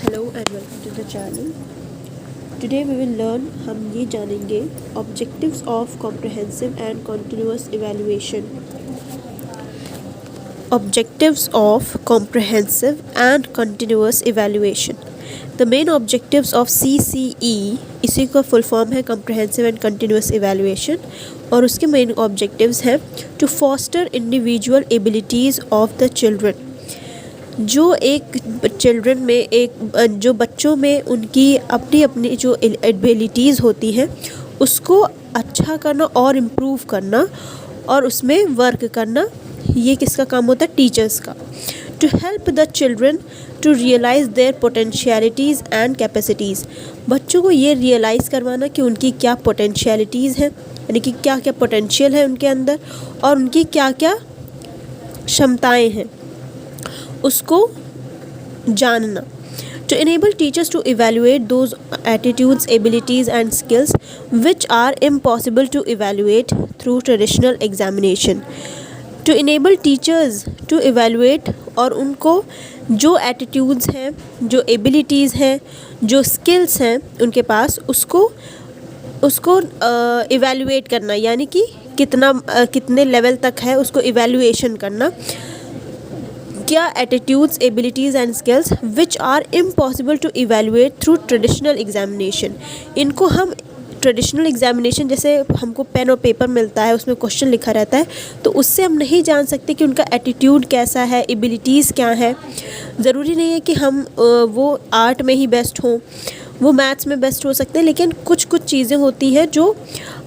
Hello and welcome to the channel. Today we will learn, हम ये जानेंगे objectives of comprehensive and continuous evaluation. Objectives of comprehensive and continuous evaluation. The main objectives of CCE, इसी का full form है comprehensive and continuous evaluation, और उसके main objectives हैं to foster individual abilities of the children. जो एक children में जो बच्चों में उनकी अपनी अपनी जो एबिलिटीज़ होती हैं उसको अच्छा करना और इम्प्रूव करना और उसमें वर्क करना, ये किसका काम होता है? टीचर्स का। To help the children to realise their potentialities and capacities. बच्चों को ये रियलाइज़ करवाना कि उनकी क्या पोटेंशियलिटीज़ हैं, यानी कि क्या क्या पोटेंशियल है उनके अंदर और उनकी क्या क्या क्षमताएँ हैं, उसको जानना। To enable teachers to evaluate those attitudes, abilities and skills which are impossible to evaluate through traditional examination. To enable teachers to evaluate, और उनको जो attitudes हैं, जो abilities हैं, जो skills हैं उनके पास, उसको evaluate करना, यानी कि कितने लेवल तक है उसको evaluation करना। क्या attitudes, abilities and skills which are impossible to evaluate through traditional examination. इनको हम ट्रेडिशनल एग्जामिनेशन, जैसे हमको पेन और पेपर मिलता है उसमें क्वेश्चन लिखा रहता है, तो उससे हम नहीं जान सकते कि उनका एटीट्यूड कैसा है, एबिलिटीज़ क्या है। ज़रूरी नहीं है कि हम वो आर्ट में ही बेस्ट हों, वो मैथ्स में बेस्ट हो सकते हैं, लेकिन कुछ चीज़ें होती हैं जो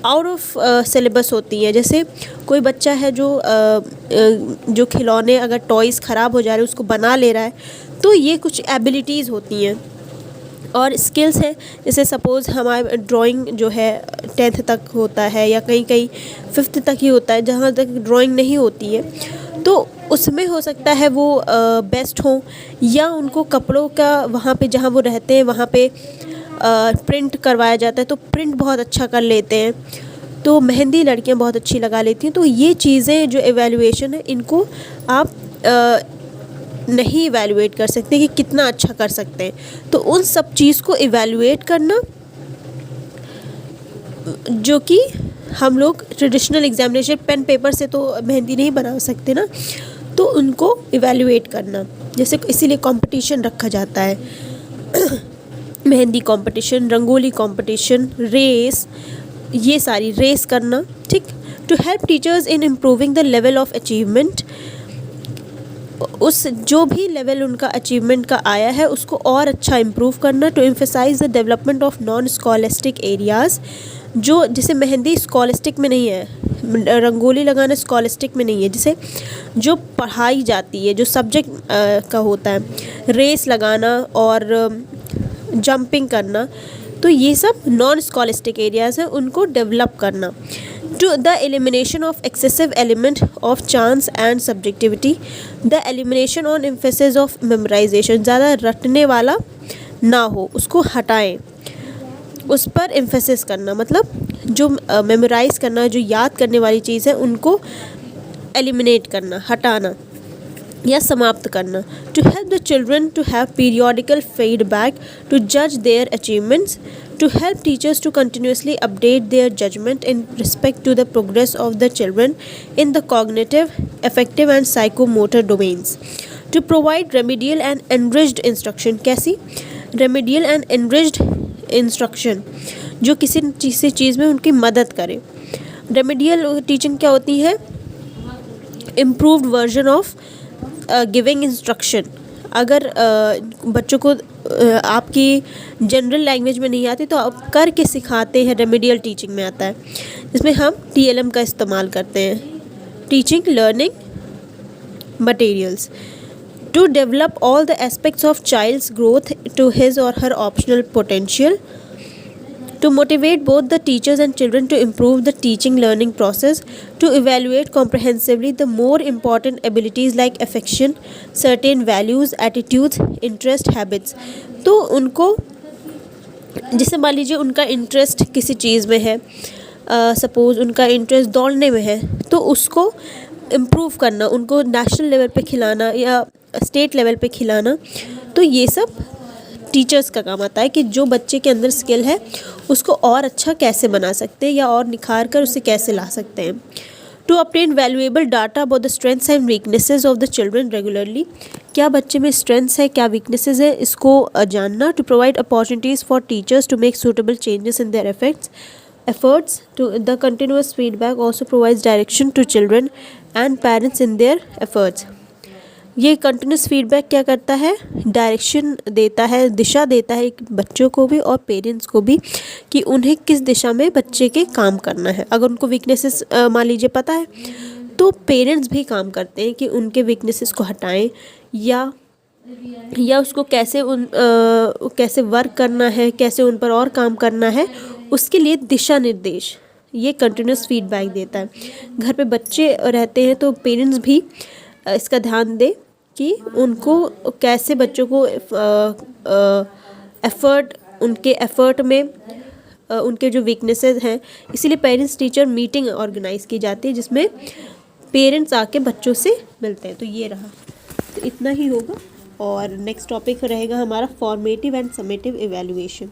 आउट ऑफ सिलेबस होती हैं। जैसे कोई बच्चा है जो खिलौने, अगर टॉयज़ ख़राब हो जा रहे हैं उसको बना ले रहा है, तो ये कुछ एबिलिटीज़ होती हैं। और स्किल्स हैं, जैसे सपोज़ हमारे ड्राइंग जो है 10th तक होता है या कहीं 5th तक ही होता है, जहाँ तक ड्राइंग नहीं होती है, तो उसमें हो सकता है वो बेस्ट हों, या उनको कपड़ों का वहाँ पे जहाँ वो रहते हैं वहाँ पे प्रिंट करवाया जाता है तो प्रिंट बहुत अच्छा कर लेते हैं, तो मेहंदी लड़कियां बहुत अच्छी लगा लेती हैं। तो ये चीज़ें जो एवेल्युएशन है, इनको आप नहीं इवेल्युएट कर सकते कि कितना अच्छा कर सकते हैं। तो उन सब चीज़ को इवेल्युएट करना, जो कि हम लोग ट्रेडिशनल एग्जामिनेशन पेन पेपर से तो मेहंदी नहीं बना सकते ना, तो उनको इवेल्युएट करना। जैसे इसीलिए कंपटीशन रखा जाता है मेहंदी कंपटीशन, रंगोली कंपटीशन, रेस, ये सारी रेस करना, ठीक। To help teachers in improving the level of achievement, उस जो भी लेवल उनका अचीवमेंट का आया है उसको और अच्छा इम्प्रूव करना। To emphasise the development of non scholastic areas, जो जैसे मेहंदी स्कॉलिस्टिक में नहीं है, रंगोली लगाना स्कॉलिस्टिक में नहीं है, जिसे जो पढ़ाई जाती है, जो सब्जेक्ट का होता है, रेस लगाना और जंपिंग करना, तो ये सब नॉन स्कॉलिस्टिक एरियाज़ हैं, उनको डेवलप करना। To the elimination of excessive element of chance and subjectivity, the elimination on emphasis of memorisation, ज़्यादा रटने वाला ना हो, उसको हटाएं, उस पर एम्फेसिस करना, मतलब जो मेमोराइज़ करना, जो याद करने वाली चीज़ है उनको एलिमिनेट करना, हटाना या समाप्त करना। To help the children to have periodical feedback to जज their achievements, to help teachers to continuously update their judgement in respect to the progress of the children in the cognitive, affective and psychomotor domains. To provide remedial and enriched instruction. कैसी? Remedial and enriched instruction, जो किसी चीज़ में उनकी मदद करे। Remedial teaching क्या होती है? Improved version of giving instruction. अगर बच्चों को आपकी जनरल लैंग्वेज में नहीं आती तो आप करके सिखाते हैं, रेमेडियल टीचिंग में आता है, जिसमें हम TLM का इस्तेमाल करते हैं, teaching learning materials. To develop all the aspects of child's growth to his और her optional potential, to motivate both the teachers and children to improve the teaching learning process, to evaluate comprehensively the more important abilities like affection, certain values, attitudes, interest, habits। तो उनको, जैसे मान लीजिए उनका interest किसी चीज़ में है, suppose उनका इंटरेस्ट दौड़ने में है, तो उसको इम्प्रूव करना, उनको नेशनल लेवल पे खिलाना या स्टेट लेवल पे खिलाना, तो ये सब टीचर्स का काम आता है कि जो बच्चे के अंदर स्किल है उसको और अच्छा कैसे बना सकते हैं या और निखार कर उसे कैसे ला सकते हैं। To obtain valuable data about the strengths and weaknesses of the children regularly, क्या बच्चे में स्ट्रेंथ्स है क्या वीकनेसेस है इसको जानना। To provide opportunities for teachers to make suitable changes in their efforts to the continuous feedback also provides direction to children and parents in their efforts। ये continuous feedback क्या करता है, डायरेक्शन देता है, दिशा देता है बच्चों को भी और पेरेंट्स को भी कि उन्हें किस दिशा में बच्चे के काम करना है। अगर उनको वीकनेसेस मान लीजिए पता है तो पेरेंट्स भी काम करते हैं कि उनके वीकनेसेस को हटाएं या उसको कैसे वर्क करना है, कैसे उन पर और काम करना है, उसके लिए दिशा निर्देश ये कंटिन्यूस फीडबैक देता है। घर पे बच्चे रहते हैं तो पेरेंट्स भी इसका ध्यान दें कि उनको कैसे बच्चों को उनके एफर्ट में उनके जो वीकनेसेस हैं, इसीलिए पेरेंट्स टीचर मीटिंग ऑर्गेनाइज की जाती है जिसमें पेरेंट्स आके बच्चों से मिलते हैं। तो ये रहा, तो इतना ही होगा और नेक्स्ट टॉपिक रहेगा हमारा फॉर्मेटिव एंड समेटिव इवैल्यूएशन।